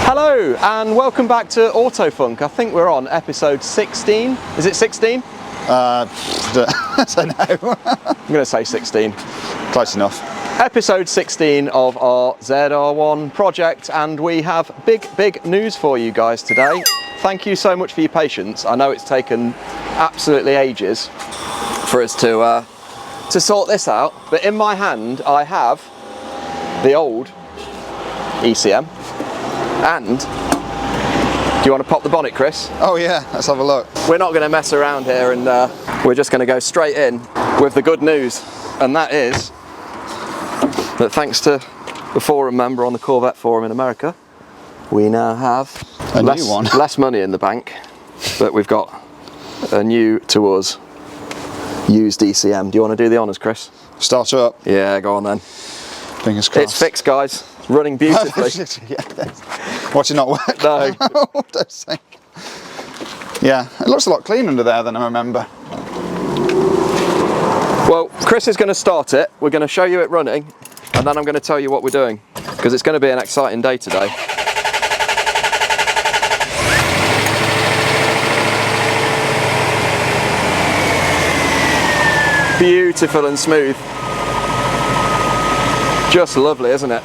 Hello and welcome back to Autofunk. I think we're on episode 16. Is it 16? I don't know. I'm going to say 16. Close enough. Episode 16 of our ZR1 project, and we have big news for you guys today. Thank you so much for your patience. I know it's taken absolutely ages for us to sort this out, but in my hand I have the old ECM. And do you want to pop the bonnet, Chris? Oh yeah, let's have a look. We're not going to mess around here, and we're just going to go straight in with the good news, and that is that thanks to the forum member on the Corvette forum in America, we now have less money in the bank, but we've got a new to us used ECM. Do you want to do the honours, Chris? Start her up. Yeah, go on then. Fingers crossed. It's fixed, guys. It's running beautifully. Watch it not work. No. Don't say. Yeah, it looks a lot cleaner under there than I remember. Well, Chris is going to start it. We're going to show you it running, and then I'm going to tell you what we're doing, because it's going to be an exciting day today. Beautiful and smooth. Just lovely, isn't it?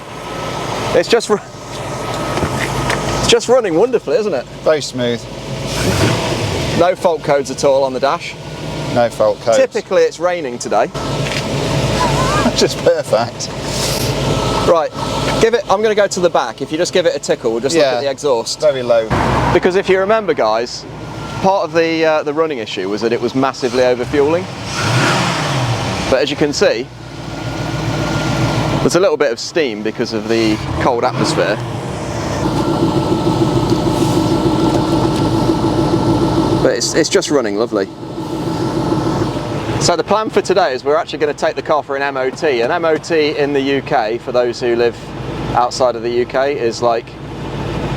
It's just running wonderfully, isn't it? Very smooth. No fault codes at all on the dash. No fault codes. Typically it's raining today. Which is perfect. Right, I'm going to go to the back. If you just give it a tickle, we'll just look at the exhaust. Very low. Because if you remember, guys, part of the running issue was that it was massively overfueling. But as you can see, there's a little bit of steam because of the cold atmosphere. But it's just running lovely. So the plan for today is we're actually going to take the car for an MOT. An MOT in the UK, for those who live outside of the UK, is like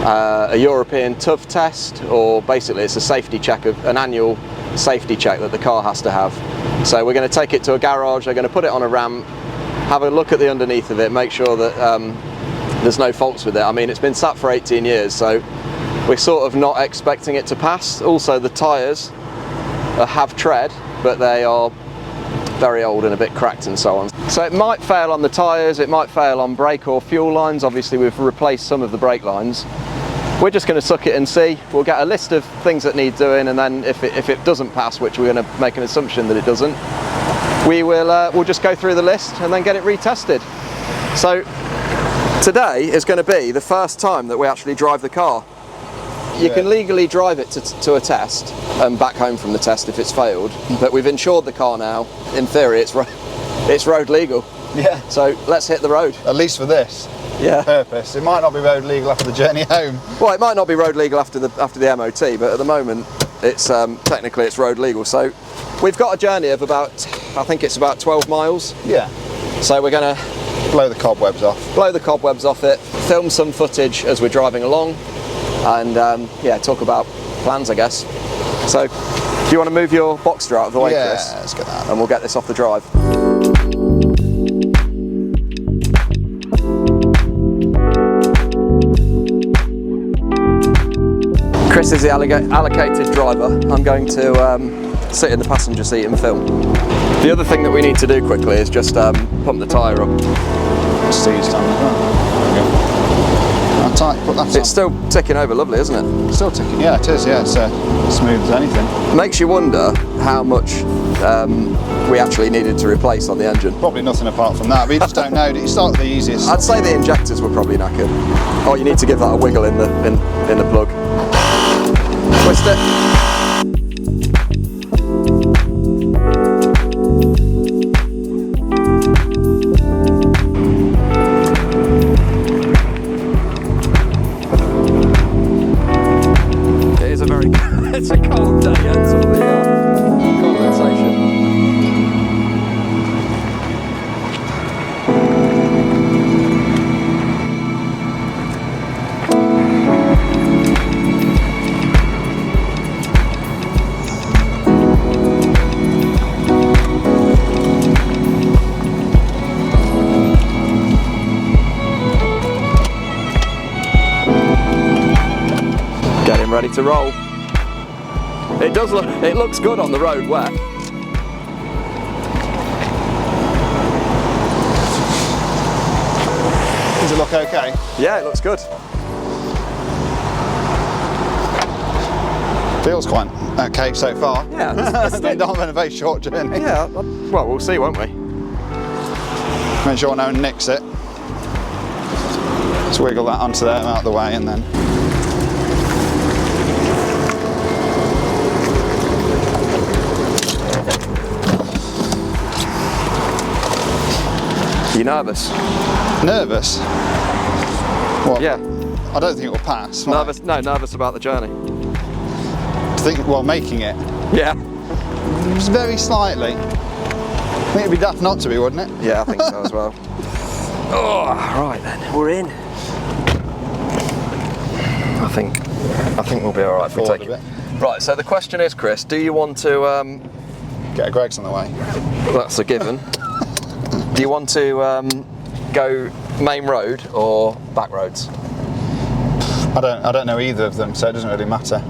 a European tough test, or basically it's a safety check, an annual safety check that the car has to have. So we're going to take it to a garage, they're going to put it on a ramp, have a look at the underneath of it, make sure that there's no faults with it. I mean, it's been sat for 18 years, so we're sort of not expecting it to pass. Also, the tyres have tread, but they are very old and a bit cracked and so on. So it might fail on the tyres, it might fail on brake or fuel lines. Obviously we've replaced some of the brake lines. We're just going to suck it and see. We'll get a list of things that need doing, and then if it doesn't pass, which we're going to make an assumption that it doesn't, we'll just go through the list and then get it retested. So today is going to be the first time that we actually drive the car. You can legally drive it to a test and back home from the test if it's failed, but we've insured the car now. In theory, it's road legal. Yeah. So let's hit the road. At least for this purpose. It might not be road legal after the journey home. Well, it might not be road legal after the MOT, but at the moment, it's technically it's road legal. So we've got a journey of about, I think it's about 12 miles. Yeah. So we're going to blow the cobwebs off. Blow the cobwebs off it, film some footage as we're driving along, and talk about plans, I guess. So, do you want to move your Boxster out of the way, Chris? Yeah, let's get that. And we'll get this off the drive. Chris is the allocated driver. I'm going to sit in the passenger seat and film. The other thing that we need to do quickly is just pump the tyre up. Seized on. Tight, put that it's still ticking over lovely, isn't it? Still ticking, yeah, it is, yeah. It's smooth as anything. Makes you wonder how much we actually needed to replace on the engine. Probably nothing apart from that, but you just don't know. You start with the easiest. I'd say the injectors were probably knackered. Oh, you need to give that a wiggle in the plug. Twist it. It's a cold day until the condensation. ready to roll. It does look, it looks good on the road wet. Does it look okay? Yeah, it looks good. Feels quite okay so far. Yeah. It's been on a very short journey. Yeah, well, we'll see, won't we? Make sure no one nicks it. Just wiggle that onto there, out of the way, and then. You nervous? Nervous? What? Yeah. I don't think it will pass. Nervous? No, nervous about the journey. Well, making it. Yeah. Just very slightly. I think it'd be daft not to be, wouldn't it? Yeah, I think so as well. Oh, right then, we're in. I think we'll be all right if we take it. Right, so the question is, Chris, do you want to... Get a Greg's on the way. That's a given. Do you want to go main road or back roads? I don't know either of them, so it doesn't really matter.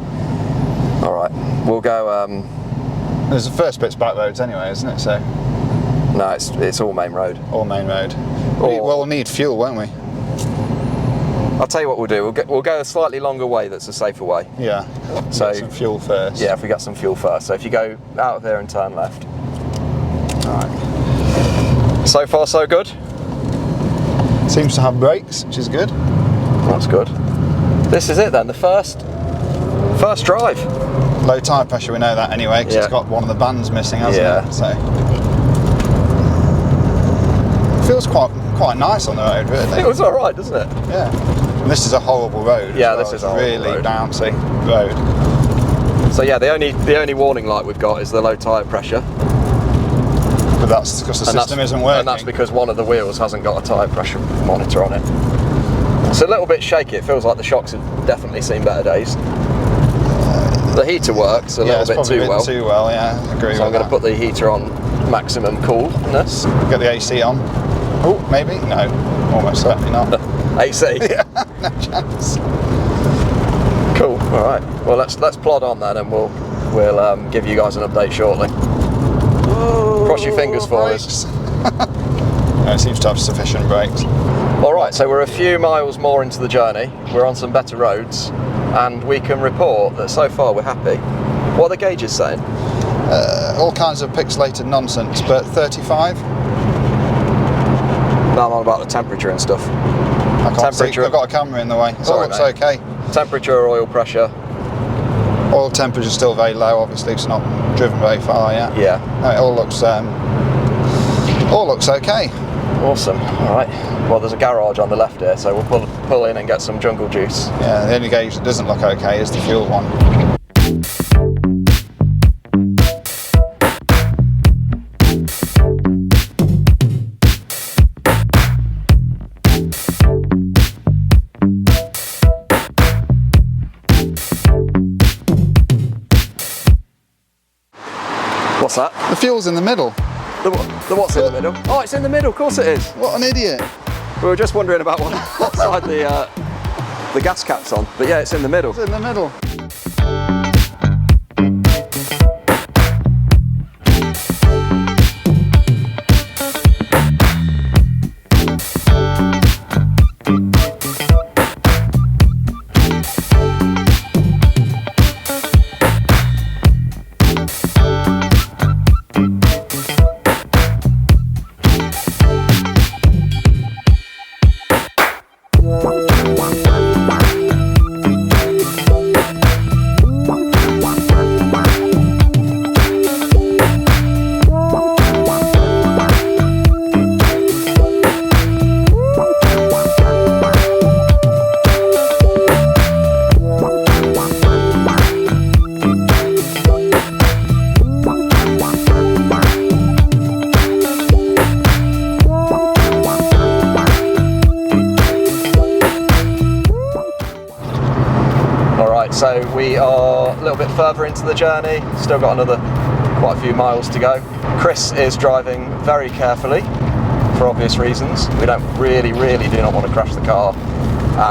All right, we'll go... There's the first bit's back roads anyway, isn't it? So No, it's all main road. all main road. Or- Well, we'll need fuel, won't we? I'll tell you what we'll do. We'll go a slightly longer way that's a safer way. Yeah. So- Get some fuel first. Yeah, if we get some fuel first. So if you go out of there and turn left. Alright. So far, so good? Seems to have brakes, which is good. That's good. This is it then, the first drive. Low tyre pressure, we know that anyway, because Yeah. it's got one of the bands missing, hasn't Yeah. it? So it feels quite nice on the road, really. It was all right, doesn't it? Yeah. And this is a horrible road. Yeah, as well. this is It's a horrible really road. bouncy road. So yeah, the only warning light we've got is the low tyre pressure. But that's because the And system isn't working. And that's because one of the wheels hasn't got a tyre pressure monitor on it. It's a little bit shaky. It feels like the shocks have definitely seen better days. The heater works a yeah, little it's bit probably too a bit well. too well, yeah. I agree So I'm with going that. to put the heater on maximum coolness. Get the AC on. Oh, maybe? No. Almost certainly not. AC. Yeah, no chance. Cool. All right. Well, let's plod on then, and we'll give you guys an update shortly. Cross your fingers for us. No, it seems to have sufficient brakes. All right. So we're a few miles more into the journey. We're on some better roads, and we can report that so far we're happy. What are the gauges saying? All kinds of pixelated nonsense, but 35? No, I'm on about the temperature and stuff. I can't see. Temperature. I've got a camera in the way. So it Sorry, looks mate. okay. Temperature, oil pressure. Oil temperature's still very low, obviously, it's not driven very far yet. Yeah. No, it all looks okay. Awesome. All right. Well, there's a garage on the left here, so we'll pull in and get some jungle juice. Yeah, the only gauge that doesn't look okay is the fuel one. What's that? The fuel's in the middle. The what's in the middle? Oh, it's in the middle. Of course it is. What an idiot. We were just wondering about what side the gas cap's on, but yeah, it's in the middle. It's in the middle. So we are a little bit further into the journey, still got another quite a few miles to go. Chris is driving very carefully for obvious reasons. We don't really do not want to crash the car,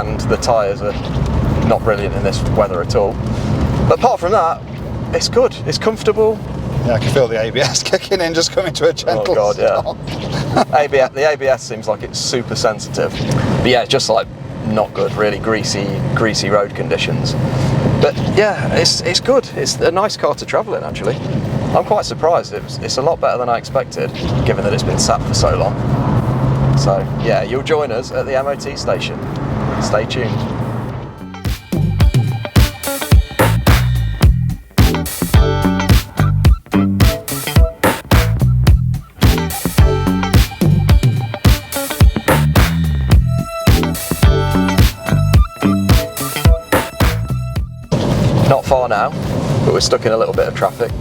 and the tyres are not brilliant in this weather at all. But apart from that, it's good. It's comfortable. Yeah, I can feel the ABS kicking in, just coming to a gentle God, stop. Yeah. The ABS seems like it's super sensitive. But yeah, just like not good, really greasy road conditions. But yeah, it's good. It's a nice car to travel in, actually. I'm quite surprised. It's a lot better than I expected, given that it's been sat for so long. So yeah, you'll join us at the MOT station. Stay tuned. Not far now, but we're stuck in a little bit of traffic.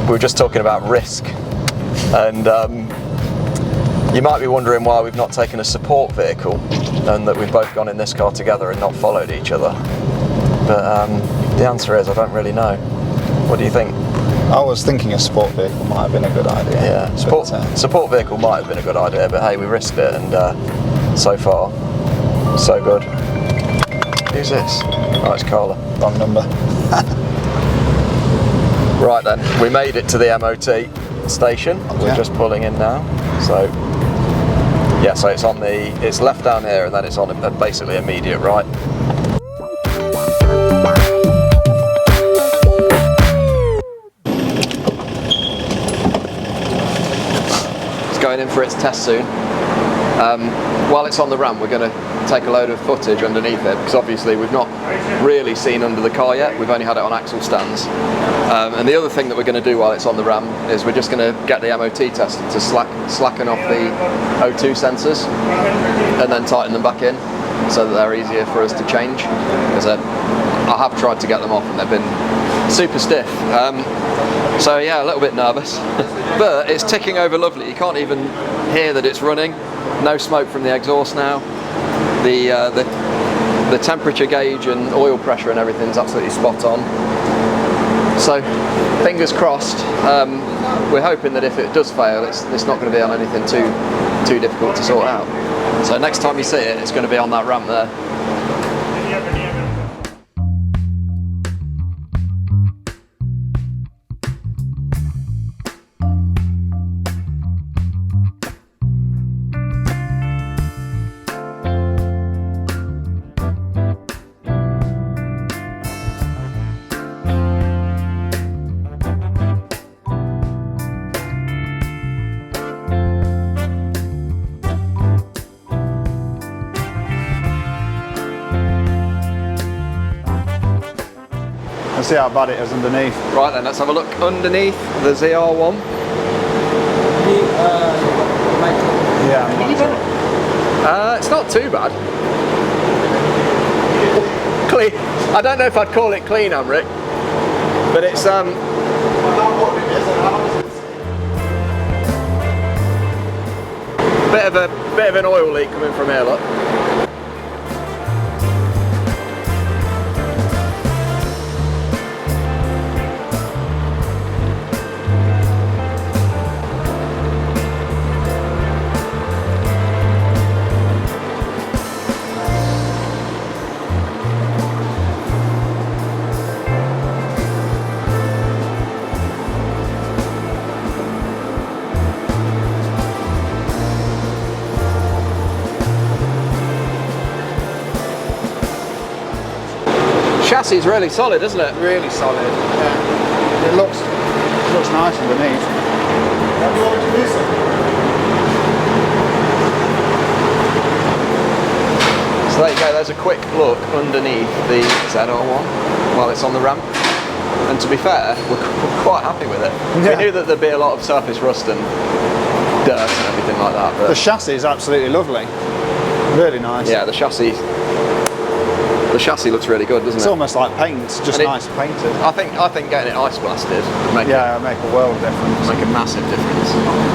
We were just talking about risk, and you might be wondering why we've not taken a support vehicle and that we've both gone in this car together and not followed each other. But the answer is I don't really know. What do you think? I was thinking a support vehicle might have been a good idea. Yeah, support vehicle might have been a good idea, but hey, we risked it, and so far, so good. Who's this? Oh, it's Carla. Wrong number. Right then, we made it to the MOT station. We're just pulling in now. So yeah, so it's left down here, and then it's on basically immediate right. It's going in for its test soon. While it's on the ramp, we're going to take a load of footage underneath it, because obviously we've not really seen under the car yet. We've only had it on axle stands. And the other thing that we're going to do while it's on the ramp is we're just going to get the MOT tester to slacken off the O2 sensors and then tighten them back in so that they're easier for us to change. Because I have tried to get them off and they've been super stiff. So yeah, a little bit nervous. But it's ticking over lovely. You can't even hear that it's running. No smoke from the exhaust now. The temperature gauge and oil pressure and everything's absolutely spot on. So fingers crossed. We're hoping that if it does fail, it's not going to be on anything too difficult to sort out. So next time you see it, it's going to be on that ramp there. Let's see how bad it is underneath. Right then, let's have a look underneath the ZR1. Yeah. It's not too bad. Clean. I don't know if I'd call it clean, Amric, but it's bit of an oil leak coming from here, look. Chassis is really solid, isn't it? Really solid. Yeah. It looks nice underneath. So there you go, there's a quick look underneath the ZR1 while it's on the ramp. And to be fair, we're quite happy with it. Yeah. We knew that there'd be a lot of surface rust and dirt and everything like that. But the chassis is absolutely lovely. Really nice. yeah, the chassis looks really good, doesn't it? It's almost like paint, just nice painted. I think getting it ice blasted would make make a world of difference. make a massive difference,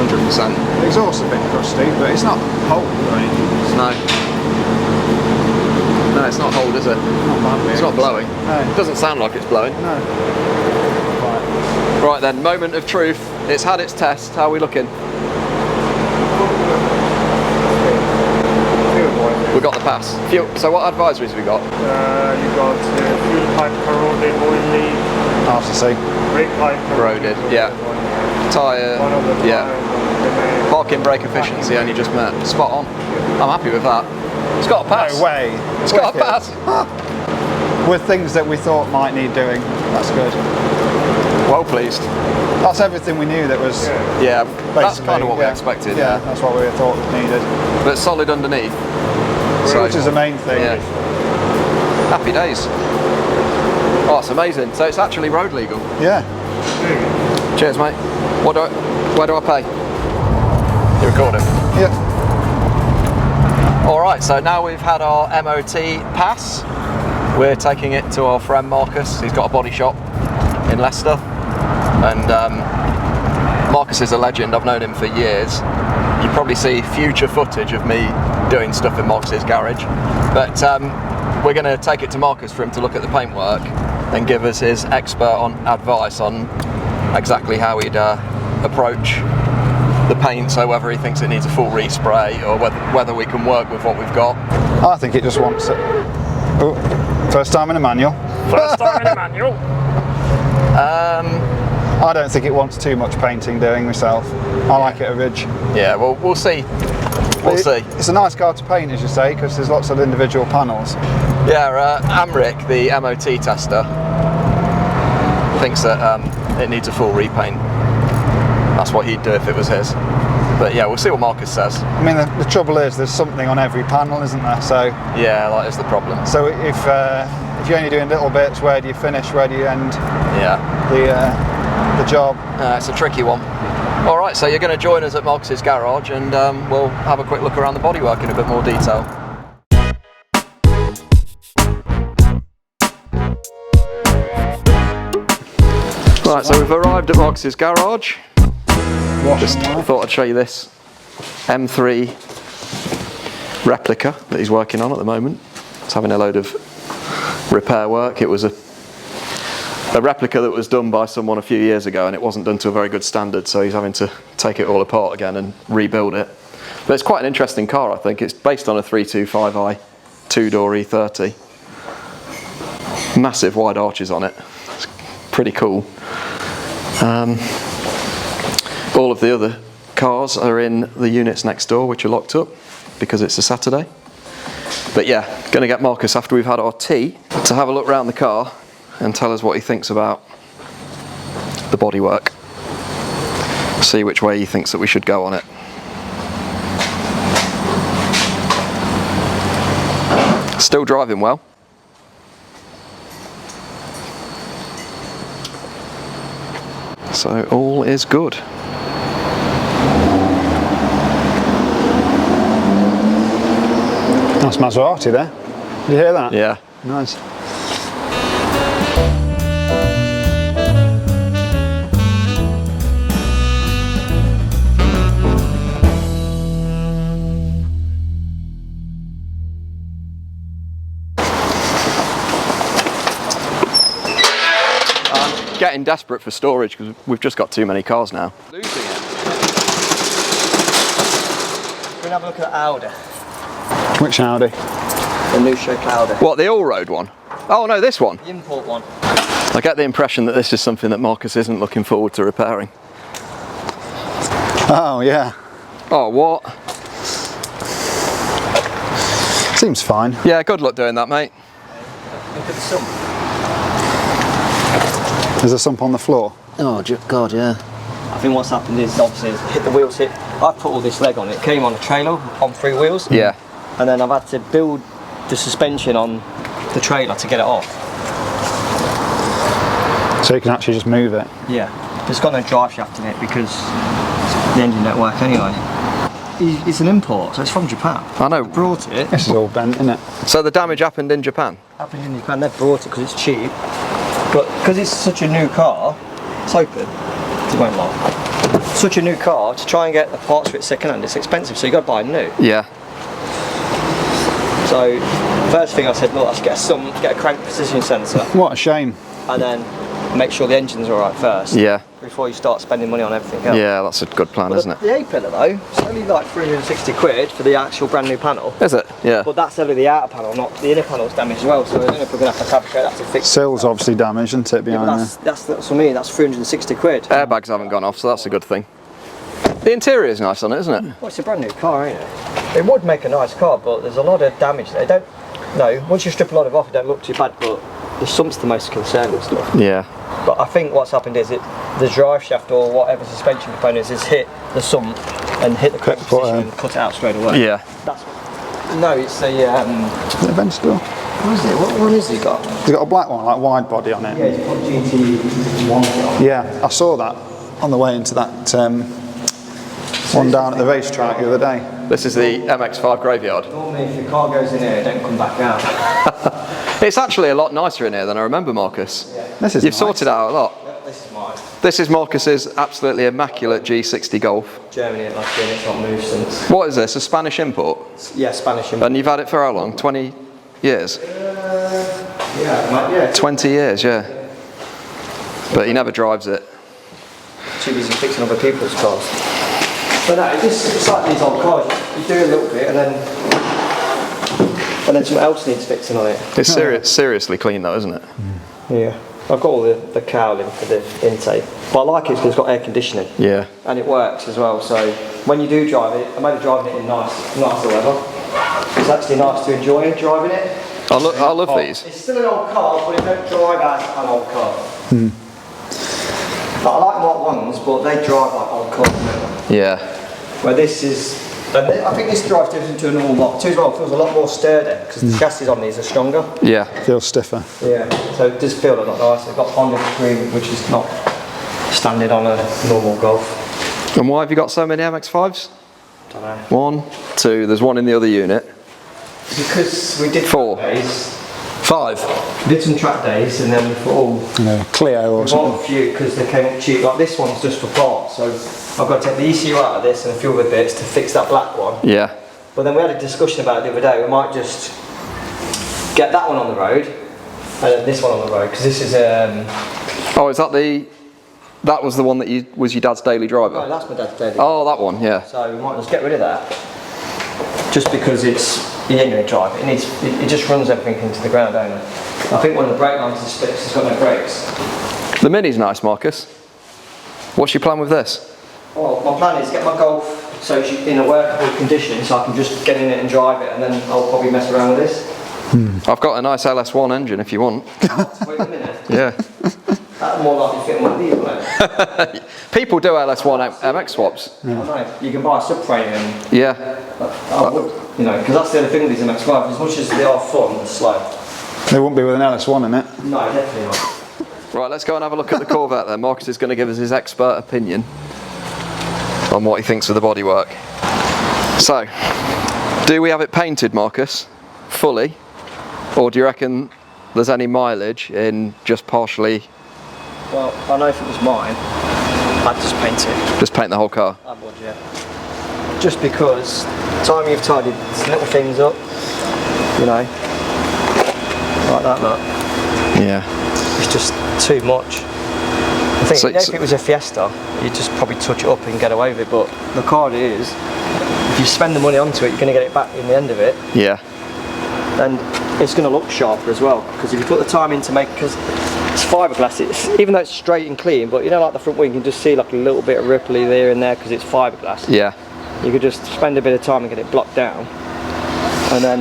100%. The exhaust's a bit crusty, but it's not cold or anything. No, it's not cold, is it? Not bad, really. It's not blowing. No. It doesn't sound like it's blowing. No. Right then, moment of truth. It's had its test. How are we looking? We've got the pass. So what advisories have we got? You got fuel pipe corroded, oil leak, RCC. brake pipe Corroded, yeah. Tyre, One of the yeah. tires, Parking brake efficiency only just met. Spot on. I'm happy with that. It's got a pass. No way. It's got a pass. With things that we thought might need doing. That's good. Well pleased. That's everything we knew that was. Yeah, that's basically, kind of what we expected. Yeah, that's what we thought needed. But solid underneath. Which is the main thing. Yeah. Happy days. Oh, it's amazing. So it's actually road legal. Yeah. Cheers, mate. Where do I pay? You recording? Yeah. All right. So now we've had our MOT pass. We're taking it to our friend Marcus. He's got a body shop in Leicester, and Marcus is a legend. I've known him for years. You probably see future footage of me doing stuff in Marcus's garage, but we're going to take it to Marcus for him to look at the paintwork and give us his expert advice on exactly how he'd approach the paint, so whether he thinks it needs a full respray or whether we can work with what we've got. I think it just wants it. Oh, first time in a manual. First time in a manual. I don't think it wants too much painting doing myself. I like it a ridge. Yeah, well, we'll see. We'll see. It's a nice car to paint, as you say, because there's lots of individual panels. Yeah, Amric, the MOT tester, thinks that it needs a full repaint. That's what he'd do if it was his. But yeah, we'll see what Marcus says. I mean, the trouble is there's something on every panel, isn't there? So yeah, that is the problem. So if you're only doing little bits, where do you finish? Where do you end? Yeah. The job. It's a tricky one. All right, so you're going to join us at Marcus's garage, and we'll have a quick look around the bodywork in a bit more detail. Right, so we've arrived at Marcus's garage. Just thought I'd show you this M3 replica that he's working on at the moment. It's having a load of repair work. It was a replica that was done by someone a few years ago, and it wasn't done to a very good standard, so he's having to take it all apart again and rebuild it. But it's quite an interesting car, I think. It's based on a 325i 2-door E30. Massive wide arches on it. It's pretty cool. All of the other cars are in the units next door, which are locked up because it's a Saturday. But yeah, going to get Marcus after we've had our tea to have a look around the car and tell us what he thinks about the bodywork. See which way he thinks that we should go on it. Still driving well. So all is good. Nice Maserati there. Did you hear that? Yeah. Nice. Getting desperate for storage because we've just got too many cars now. Losing it. We're gonna have a look at Audi. Which Audi? The new shape Audi. What, the all-road one? Oh no, this one. The import one. I get the impression that this is something that Marcus isn't looking forward to repairing. Oh yeah. Oh, what? Seems fine. Yeah, good luck doing that, mate. Look at the sump. There's a sump on the floor. Oh God, yeah. I think what's happened is obviously hit the wheels. I put all this leg on it. It came on a trailer on 3 wheels. Yeah. And then I've had to build the suspension on the trailer to get it off. So you can actually just move it. Yeah. It's got no drive shaft in it because the engine don't work anyway. It's an import, so it's from Japan. I know. They brought it. This is all bent, isn't it? So the damage happened in Japan? Happened in Japan. They brought it because it's cheap. But because it's such a new car, it's open. It won't lock. Such a new car, to try and get the parts for it second hand, it's expensive, so you got to buy new. Yeah. So, first thing I said, look, I should get a crank position sensor. What a shame. And then make sure the engine's all right first. Yeah. Before you start spending money on everything else. Yeah, that's a good plan, isn't it? The A-pillar though, it's only like 360 quid for the actual brand new panel. Is it? Yeah. But that's only the outer panel, not the inner panel's damaged as well. So I don't know if we're going to have to fabricate that to fix it. Sill's obviously damaged, isn't it, behind there? That's for me, that's 360 quid. Airbags haven't gone off, so that's a good thing. The interior is nice on it, isn't it? Well, it's a brand new car, ain't it? It would make a nice car, but there's a lot of damage there. Once you strip a lot of off, it don't look too bad, but the sump's the most concerning stuff. Yeah. But I think what's happened is the drive shaft or whatever suspension components has hit the sump and hit the correct position and cut it out straight away. Yeah. That's what, no, it's a Is it a bench door? what is it? What one has he got? Has it got a black one, like wide body on it? Yeah, it's got GT1. Yeah, I saw that on the way into that one down at the racetrack the other day. This is the MX-5 graveyard. Normally if your car goes in here, don't come back out. It's actually a lot nicer in here than I remember, Marcus. Yeah. This is You've nice. sorted out a lot. Yep, this is mine. This is Marcus's absolutely immaculate G60 Golf. Germany at last year, and it's not moved since. What is this, a Spanish import? Yeah, Spanish. And you've had it for how long? 20 years? Yeah. 20 years, yeah. But he never drives it. Too busy fixing other people's cars. But no, it's like these old cars. You do a little bit and then something else needs fixing on it. It's seriously clean though, isn't it? Yeah. I've got all the cowling for the intake. But I like it because it's got air conditioning. Yeah. And it works as well. So when you do drive it, I'm only driving it in nice weather. It's actually nice to enjoy driving it. I love these. It's still an old car, but it don't drive as an old car. But I like Mark 1s, but they drive like old cars. Yeah. Where this is, I think this drives different to a normal Mark 2 as well. It feels a lot more sturdy because the chassis on these are stronger. Yeah. Feels stiffer. Yeah, so it does feel a lot nicer. It's got Honda screen, which is not standard on a normal Golf. And why have you got so many MX-5s? Don't know. 1, 2, there's one in the other unit. Because we did 4. track days. 5. We did some track days and then we thought, Clio or we something. bought a few because they came up cheap. Like this one's just for parts, so I've got to take the ECU out of this and a few other bits to fix that black one. Yeah. But then we had a discussion about it the other day. We might just get that one on the road and then this one on the road because this is Oh, is that that was the one that was your dad's daily driver? no, that's my dad's daily. Oh, that one, yeah. So we might just get rid of that. Just because he ain't going to drive it. It just runs everything into the ground, don't it? I think one of the brake lines is fixed, it's got no brakes. The Mini's nice, Marcus. What's your plan with this? Well, my plan is to get my Golf so it's in a workable condition so I can just get in it and drive it and then I'll probably mess around with this. I've got a nice LS1 engine if you want. Wait a minute. Yeah. That'd more likely fit one of these, wouldn't it? People do LS1 MX swaps. I know. You can buy a subframe and Yeah. I would, because that's the other thing with these MX-5, as much as they are fun, they're slow. They wouldn't be with an LS1 in it. No, definitely not. Right, let's go and have a look at the Corvette then. Marcus is going to give us his expert opinion on what he thinks of the bodywork. So, do we have it painted, Marcus? Fully? Or do you reckon there's any mileage in just partially? Well, I know if it was mine, I'd just paint it. Just paint the whole car? I would, yeah. Just because the time you've tidied little things up, like that, look. Yeah. It's just too much. I think So- if it was a Fiesta, you'd just probably touch it up and get away with it, but the car it is, if you spend the money onto it, you're going to get it back in the end of it, Yeah. and it's going to look sharper as well, because if you put the time in to make, because it's fiberglass, even though it's straight and clean, but like the front wing, you can just see like a little bit of ripply there and there because it's fiberglass. Yeah. You could just spend a bit of time and get it blocked down, and then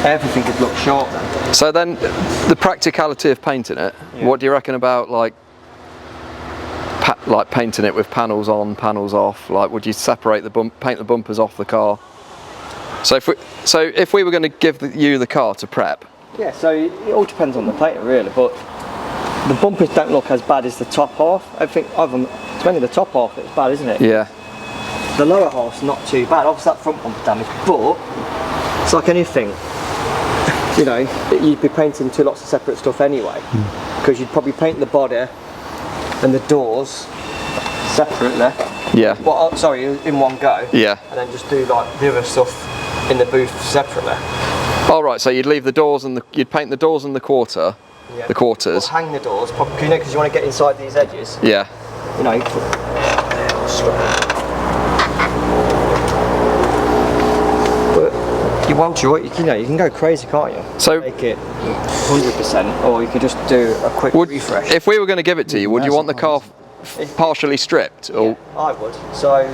everything could look sharp then. So then, the practicality of painting it, what do you reckon about like painting it with panels on, panels off? Like, would you separate paint the bumpers off the car? So if we were going to give you the car to prep. Yeah, so it all depends on the painter really, but the bumpers don't look as bad as the top half. I think it's mainly the top half that's bad, isn't it? Yeah. The lower half's not too bad. Obviously that front bumper's damaged, but it's like anything. You'd be painting two lots of separate stuff anyway, because you'd probably paint the body and the doors separately. Yeah. Well, sorry, in one go. Yeah. And then just do like the other stuff in the booth separately. All right. So you'd leave the doors and you'd paint the doors and the quarter, the quarters. Or hang the doors, probably, you know, because you want to get inside these edges. Yeah. You know, you put, but you weld your, you know, you can go crazy, can't you? So make it 100%, or you could just do a quick refresh. If we were going to give it to you, would you want the car partially stripped? Or yeah, I would. So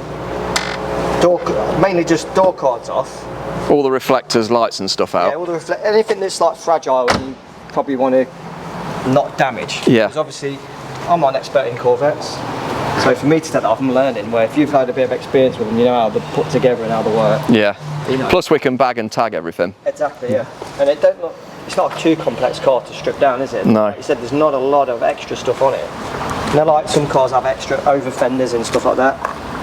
mainly just door cards off. all the reflectors, lights and stuff out? Yeah, all the anything that's like fragile and you probably want to not damage. Yeah. Because obviously I'm not an expert in Corvettes. So for me to take that off, I'm learning, where if you've had a bit of experience with them, you know how they're put together and how they work. Yeah. You know. Plus we can bag and tag everything. Exactly, yeah. And it don't look, it's not a too complex car to strip down, is it? No. Like you said, there's not a lot of extra stuff on it. You know, like some cars have extra over fenders and stuff like that,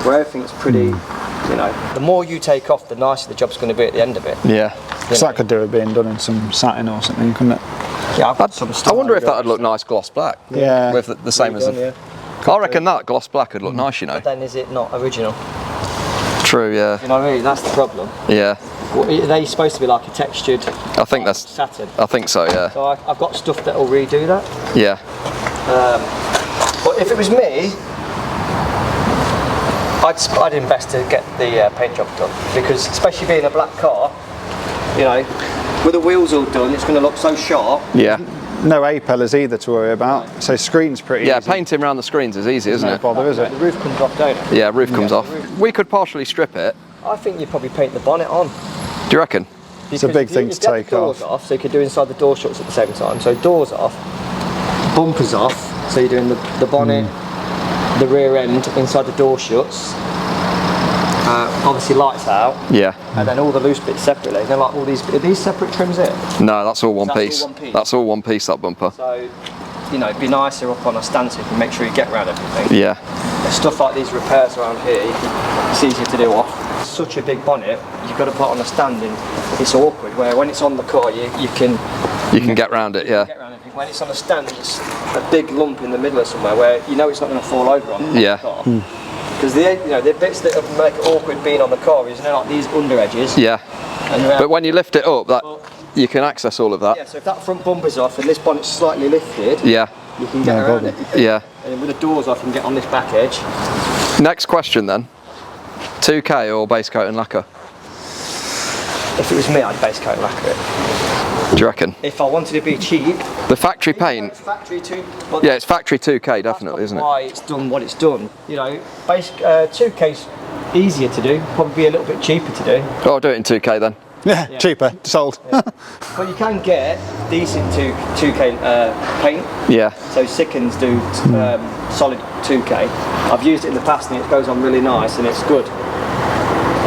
where everything's pretty, you know. The more you take off, the nicer the job's going to be at the end of it. Yeah. So that could do with being done in some satin or something, couldn't it? Yeah, I've got some stuff. I wonder if that would look nice gloss black. Yeah. With the same as yeah. I reckon that gloss black would look nice, you know. But then is it not original? True, yeah. You know what I mean? That's the problem. Yeah. Well, are they supposed to be like a textured I think that's satin? I think so, yeah. So I've got stuff that will redo that. Yeah. But if it was me, I'd invest to get the paint job done, because especially being a black car, you know, with the wheels all done, it's going to look so sharp. Yeah. No A-pillars either to worry about, so screen's pretty Yeah, easy. painting around the screens is easy, isn't No it? bother, is it? The roof comes off, don't it? Yeah, roof comes off. We could partially strip it. I think you'd probably paint the bonnet on. Do you reckon? It's a big thing to take doors off, so you could do inside the door shuts at the same time. So doors off, bumpers off, so you're doing the bonnet, the rear end inside the door shuts. Obviously lights out. Yeah. And then all the loose bits separately. They're like all these. Are these separate trims here? No, that's all one That's piece. all one piece? That's all one piece, that bumper. So, you know, it'd be nicer up on a stand so you can make sure you get around everything. Yeah. There's stuff like these repairs around here, it's easier to do off. Such a big bonnet, you've got to put on a stand and it's awkward, where when it's on the car you can get round it, yeah. get around everything. When it's on a stand, it's a big lump in the middle of somewhere where you know it's not going to fall over on the car. Because the bits that make it awkward being on the car is, you know, like these under edges. Yeah. And But when you lift it up, that you can access all of that. yeah, so if that front bumper's off and this bonnet's slightly lifted, Yeah. you can get around it. Yeah. And then with the doors off, you can get on this back edge. Next question then. 2K or base coat and lacquer? If it was me, I'd base coat and lacquer it. Do you reckon? If I wanted to be cheap, The factory paint, factory too. But yeah, it's factory 2K definitely, isn't it? Why it's done what it's done. You know, 2K's easier to do, probably be a little bit cheaper to do. Oh, I'll do it in 2K then. Yeah, cheaper, sold. But you can get decent 2K paint. Yeah. So Sickens do solid 2K. I've used it in the past and it goes on really nice and it's good.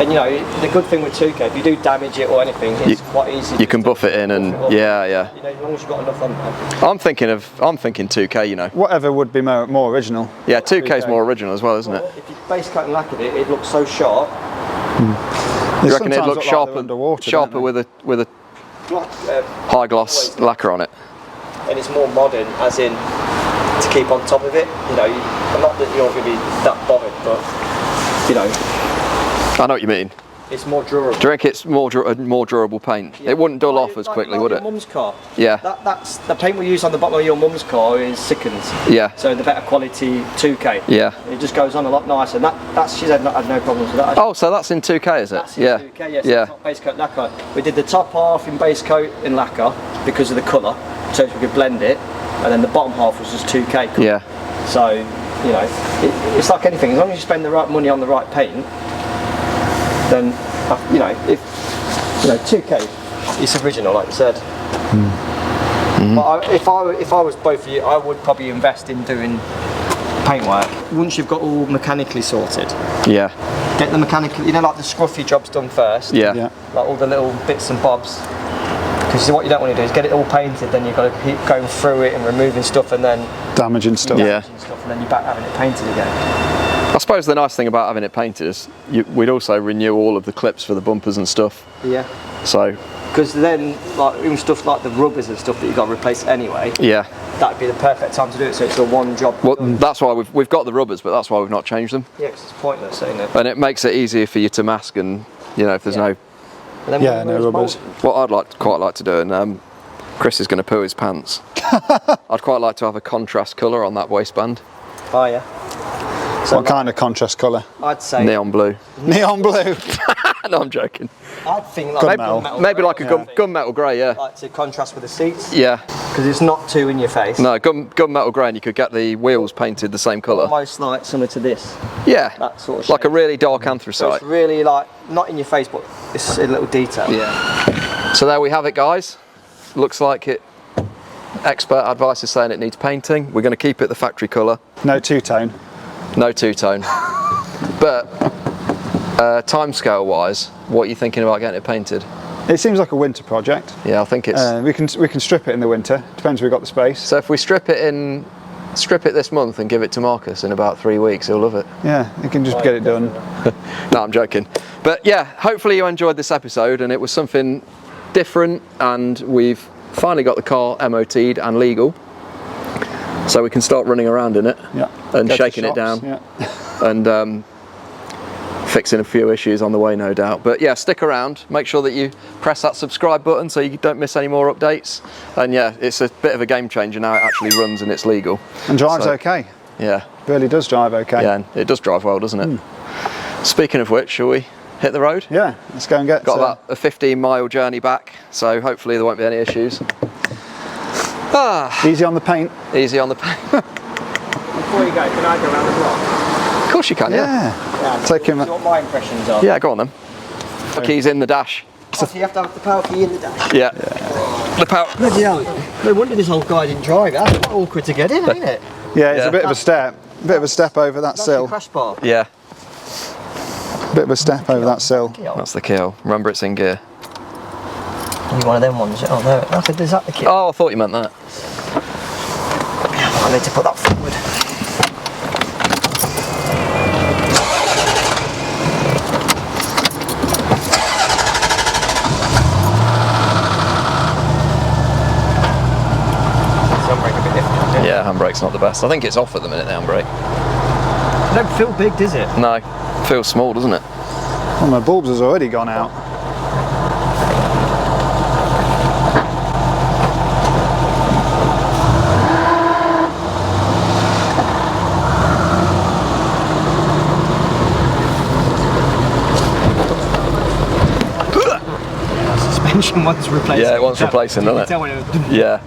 And you know, the good thing with 2K, if you do damage it or anything, it's quite easy. You can buff it in and yeah. You know, as long as you've got enough on there. I'm thinking 2K, you know. Whatever would be more original. Yeah, 2K's more original as well, isn't it? If you base coat and lacquered it, it looks so sharp. You reckon it'd Sometimes look like sharper, they're underwater, sharper don't they? with a Black, high gloss lacquer on it? and it's more modern, as in to keep on top of it. You know, not that you're going to be that bothered, but you know, I know what you mean. it's more durable. Do you reckon it's more durable paint? Yeah. It wouldn't dull off as Like quickly, would your it? mum's car. Yeah. That's the paint we use on the bottom of your mum's car is Sickens. Yeah. So the better quality 2K. Yeah. It just goes on a lot nicer, and that's she's had no problems with that. Oh, so that's in 2K, is it? That's in Yeah. 2K, yes. Yeah. Top base coat lacquer. We did the top half in base coat in lacquer because of the colour, so we could blend it, and then the bottom half was just 2K colour. Yeah. So, you know, it's like anything. As long as you spend the right money on the right paint, then you know, if you know 2K, it's original, like you said. But if I was both of you, I would probably invest in doing paintwork. Once you've got all mechanically sorted, Yeah. get the mechanical, you know, like the scruffy jobs done first. Yeah. Yeah. Like all the little bits and bobs. Because what you don't want to do is get it all painted, then you've got to keep going through it and removing stuff, and then Damaging stuff. Yeah. damaging stuff, and then you're back having it painted again. I suppose the nice thing about having it painted is we'd also renew all of the clips for the bumpers and stuff. Yeah. So, Because then, like even stuff like the rubbers and stuff that you've got to replace anyway, yeah. that'd be the perfect time to do it. So it's a one job. Well, done. that's why we've got the rubbers, but that's why we've not changed them. Yeah, 'cause it's pointless, isn't it? And it makes it easier for you to mask, and you know, if there's Yeah. no. And then Yeah, when no those rubbers. What I'd quite like to do, and Chris is going to poo his pants. I'd quite like to have a contrast colour on that waistband. Oh yeah. So What kind of contrast colour? I'd say Neon blue. Neon blue. No, I'm joking. I'd think like Gunmetal. Maybe like a gunmetal grey, yeah. Like to contrast with the seats. Yeah. Because it's not too in your face. No, gunmetal grey, and you could get the wheels painted the same colour. Almost like similar to this. Yeah. That sort of like a shade. really dark So anthracite. it's really like not in your face, but it's a little detail. Yeah. So there we have it, guys. Looks like it. Expert advice is saying it needs painting. We're going to keep it the factory colour. No two-tone. No two-tone. But timescale wise, what are you thinking about getting it painted? It seems like a winter project. Yeah, I think it's. We can strip it in the winter. Depends if we've got the space. So if we strip it this month and give it to Marcus in about 3 weeks, he'll love it. Yeah, you can just get it done. No, I'm joking. But yeah, hopefully you enjoyed this episode and it was something different, and we've finally got the car MOT'd and legal. So we can start running around in it and Go to shaking it shops, down and fixing a few issues on the way, no doubt. But yeah, stick around, make sure that you press that subscribe button so you don't miss any more updates. And yeah, it's a bit of a game changer now. It actually runs and it's legal. And drives okay. Yeah. Really does drive okay. Yeah, and it does drive well, doesn't it? Speaking of which, shall we hit the road? Yeah, let's go and get... Got about a 15-mile journey back, so hopefully there won't be any issues. Easy on the paint. Easy on the paint. Before you go, can I go around the block? Of course you can, yeah. Yeah. Take him. See what my impressions are. Yeah, go on then. The key's in the dash. So you have to have the power key in the dash. Yeah. The power. Bloody hell. No wonder this old guy didn't drive. That's quite awkward to get in, ain't it? Yeah, it's Yeah. a bit of a step. Bit of a step over that That's your sill. crash bar. Yeah, Bit of a step over that sill. that's the key. Remember, it's in gear. You one of them ones? Oh no, is that the key? Oh, I thought you meant that. I need to put that forward. Handbrake a bit different. Yeah, handbrake's not the best. I think it's off at the minute, the handbrake. It don't feel big, does it? No, feels small, doesn't it? Well, my bulbs has already gone out. Suspension wants replacing. Yeah, it wants replacing, doesn't it? You can tell when it Yeah.